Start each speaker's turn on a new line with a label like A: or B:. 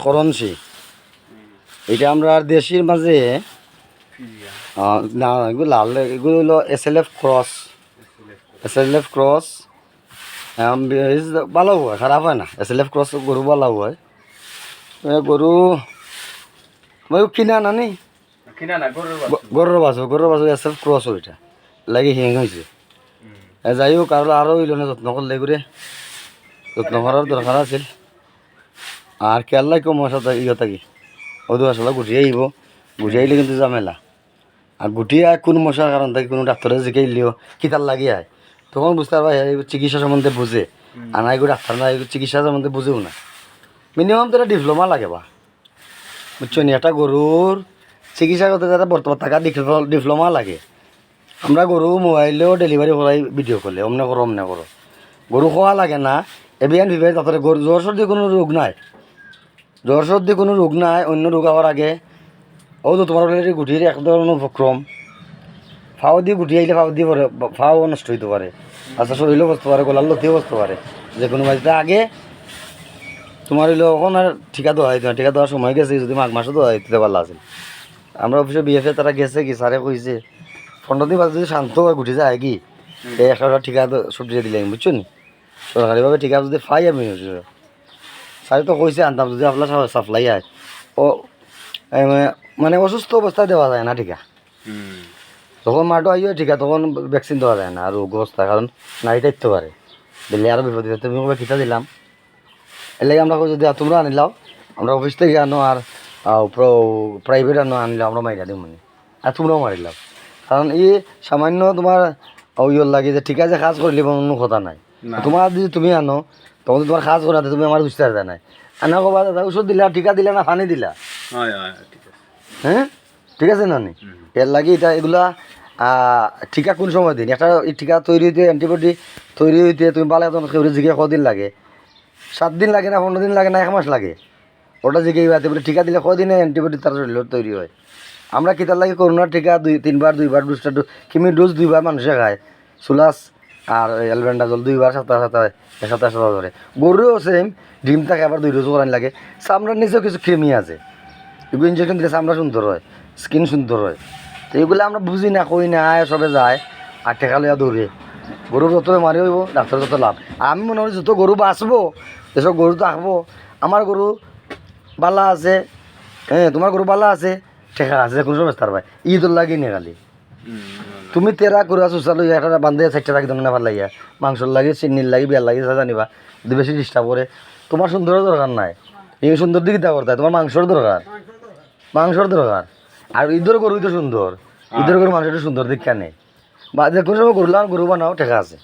A: করণসি এটা আমরা দেশের মাঝে না এগুলো লাল এগুলো হলো SLF ক্রস ভালো হয় খারাপ হয় না SLF ক্রস গরু ভালো হয় গরু মই কিনা নানি গরুর বাছু SLF ক্রস ওইটা লাগে হিং হয়েছে যাই হোক আরও হইল না যত্ন করলে করে যত্ন করার দরকার আছিল আর কেল্লাই কম সাথে ইয়ে থাকি ওদু আসলে গুটিয়ে আইব গুটিয়ে আইলে কিন্তু ঝামেলা আর গুটিয়ে কোনো মশার কারণ থাকে কোনো ডাক্তারে জিকাইলেও কিতার লাগি আয় তখন বুঝতে পারবা চিকিৎসা সম্বন্ধে বুঝে আর না এগুলো ডাক্তার না এগুলো চিকিৎসা সম্বন্ধে বুঝেও না মিনিমাম তো একটা ডিপ্লোমা লাগে বা বুঝছো নি একটা গরুর চিকিৎসা করতে যাতে বর্তমান টাকা ডিপ্লোমা লাগে আমরা গরু মোবাইলেও ডেলিভারি করাই ভিডিও করলে অমনে করো গরু খাওয়া লাগে না এভিয়ান ভিভাই তারপরে গরু জ্বর সর্দি কোনো রোগ নাই অন্য রোগ হওয়ার আগে ও তো তোমার গুটির এক ধরনের উপক্রম ফাও দিয়ে গুটি আইলে ফাও দিয়ে পরে ফাও নষ্ট হইতে পারে আচ্ছা শরীরও বসতে পারে গলার লতিও বসতে পারে যে কোনো বাড়িতে আগে তোমার হইলো এখন আর ঠিকা দেওয়া হইতো না ঠিকা দেওয়ার সময় গেছে যদি মাঘ মাসও দেওয়া হইতে ভালো আছে আমরা অফিসে বিএফে তারা গেছে কি স্যারে কইছে 15 দিন বাদে যদি শান্ত হয়ে গুটি যায় কি এই একটা ঠিকা ছুটিয়ে দিলে বুঝছো নি সরকারিভাবে ঠিকা যদি পাই আমি স্যারে তো কইছে আনতাম যদি আপনার সাপ্লাই হয় ও মানে অসুস্থ অবস্থায় দেওয়া যায় না ঠিকা তখন মাঠও আইও ঠিকা তখন ভ্যাকসিন দেওয়া যায় না আর রোগ অবস্থা কারণ নারী থাকতে পারে দিলে আরও বিপদ তুমি কিতা দিলাম এর লাগে আমরা যদি তোমরা আনিলাও আমরা অফিস থেকে আনো আর প্রাইভেট আনিলে আমরা মাইরা দিই মানে আর তোমরাও মারিলাম কারণ এই সামান্য তোমার ইয়ের লাগে যে ঠিক আছে কাজ করলে কোনো কথা নাই তোমার যদি তুমি আনো তখন তোমার কাজ করাতে তুমি আমার বুঝতে পারবে নাই আনা কবা দাদা ওষুধ দিলা টিকা দিলা না পানি দিলা হ্যাঁ ঠিক আছে না নি এর লাগে এটা এগুলা টিকা কোন সময় দিন একটা টিকা তৈরি হইতে অ্যান্টিবডি তৈরি হইতে তুমি ভালো এখন জিজ্ঞে কদিন লাগে 7 দিন লাগে না 15 দিন লাগে না 1 মাস লাগে ওটা জিজ্ঞে বলে টিকা দিলে কদিনে অ্যান্টিবডি তার শরীর তৈরি হয় আমরা কিতার লাগে করোনার টিকা 2-3বার বুস্টার ডোজ কিমি ডোজ 2বার মানুষে খায় সুলাস আর অ্যালবেন্ডাজল 2বার সপ্তাহে এক সপ্তাহ ধরে গরুও সেম ডিম থাকে আবার 2 ডোজ করান লাগে চামড়ার নিচেও কিছু ক্রিমি আছে এগুলো ইঞ্জেকশন দিলে চামড়া সুন্দর হয় স্কিন সুন্দর হয় তো এগুলো আমরা বুঝি না কই না সবে যায় আর টেকা লইয়া দৌড়ে গরু যত মারি হইব ডাক্তার যত লাভ আমি মনে করি যত গরু বাঁচবো এসব গরু তো আঁকবো আমার গরু বালা আছে হ্যাঁ তোমার গরু বালা আছে ঠেকা আছে কোনো সময় তার ভাই ঈদর লাগি নে খালি তুমি তেরা করে চুচা লইয়া একটা বান্ধে 4টা রাখি তোমার ভাল লাগিয়া মাংসর লাগে চিনির লাগে বিয়ার লাগে জানিবা যদি বেশি ডিস্টার্ব করে তোমার সুন্দরের দরকার নাই এই সুন্দর দিকে তা করতে তোমার মাংসর দরকার আর ঈদের গরুই তো সুন্দর ঈদের গরু মানুষের সুন্দর দিক কেন বা যে কোনো সময় গরু বানাও ঠেকা আছে